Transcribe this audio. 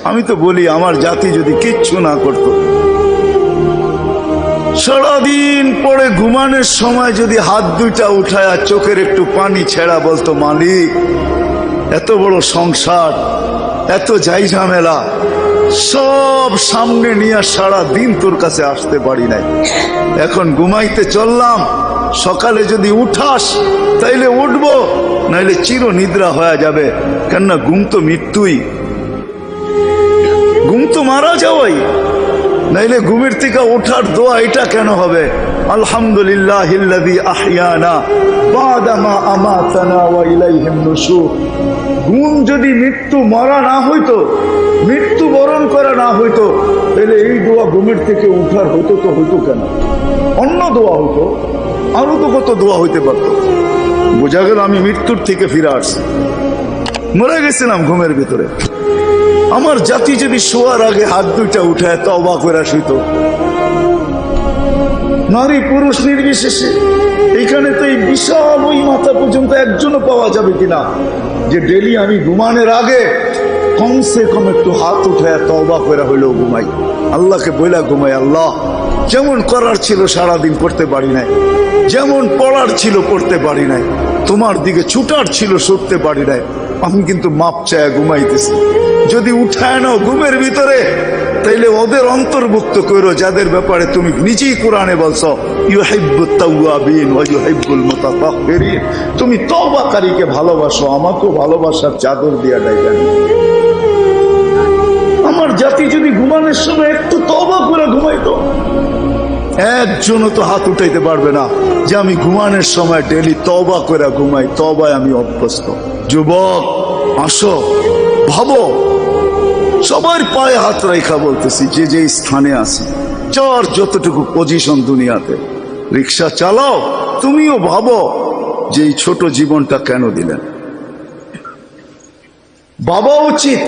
আমি তো বলি আমার জাতি যদি কিচ্ছু না করত, সারাদিন পরে ঘুমানোর সময় যদি হাত দুইটা উঠায় আর চোখের একটু পানি ছেড়া বলতো, মালিক এত বড় সংসার, এত যাই ঝামেলা সব সামনে নিয়ে সারা দিন তোর কাছে আসতে পারি নাই, এখন ঘুমাইতে চললাম, সকালে যদি উঠাস তাইলে উঠবো, নাইলে চির নিদ্রা হয়ে যাবে। কেননা ঘুম তো মৃত্যুই, ঘুম তো মারা যাওয়াই, নাইলে ঘুমের থেকে ওঠার দোয়া এটা কেন হবে? আলহামদুলিল্লাহিল্লাযী আহইয়ানা বা'দা মা আমাতানা ওয়া ইলাইহিন নুশুর। ঘুম যদি মৃত্যু মরা না হইতো, মৃত্যু বরণ করা না হইতো, তাহলে এই দোয়া ঘুমের থেকে উঠার হতো তো হইতো কেন? অন্য দোয়া হইতো, আরো তো কত দোয়া হইতে পারত। বোঝা গেল আমি মৃত্যুর থেকে ফিরে আসছি, মরে গেছিলাম ঘুমের ভিতরে। আমার জাতি যদি শোয়ার আগে হাত দুইটা উঠায় তওবা করে শুইত, নারী পুরুষ নির্বিশেষে, এখানে তো এই বিশাল ওই মাথা পর্যন্ত একজনও পাওয়া যাবে কিনা যে ডেলি আমি ঘুমানোর আগে কমসে কম একটু হাত উঠায় তওবা করে হইলেও ঘুমাই, আল্লাহকে বইলা ঘুমাই, আল্লাহ যেমন করার ছিল সারাদিন করতে পারি নাই, যেমন পড়ার ছিল পড়তে পারি নাই, তোমার দিকে ছুটার ছিল ছুটতে পারি নাই, আমি কিন্তু মাপ চায় ঘুমাইতেছি। যদি উঠায় নাও ঘুমের ভিতরে, তাইলে ওদের অন্তর্ভুক্ত করো যাদের ব্যাপারে তুমি নিজেই কোরআনে বলছো ইউহিব্বুত তাওয়াবিন ওয়া ইউহিব্বুল মুতাতাহহিরিন। তুমি তওবাকারীকে ভালোবাসো, আমাকেও ভালোবাসার চাদর দিয়া ডাইকা। আমার জাতি যদি ঘুমানোর সময় একটু তওবা করে ঘুমাইতো, একজনও তো হাত উঠাইতে পারবে না যে আমি ঘুমানোর সময় ডেলি তওবা করে ঘুমাই, তওবায় আমি অভ্যস্ত। যুবক আসো, ভাবো, সবার পায়ে হাত রেখা বলতেছি, যে যে স্থানে আছে, যার যতটুকু পজিশন দুনিয়াতে, রিক্সা চালাও, তুমিও ভাবো যে এই ছোট জীবনটা কেন দিলেন। ভাবা উচিত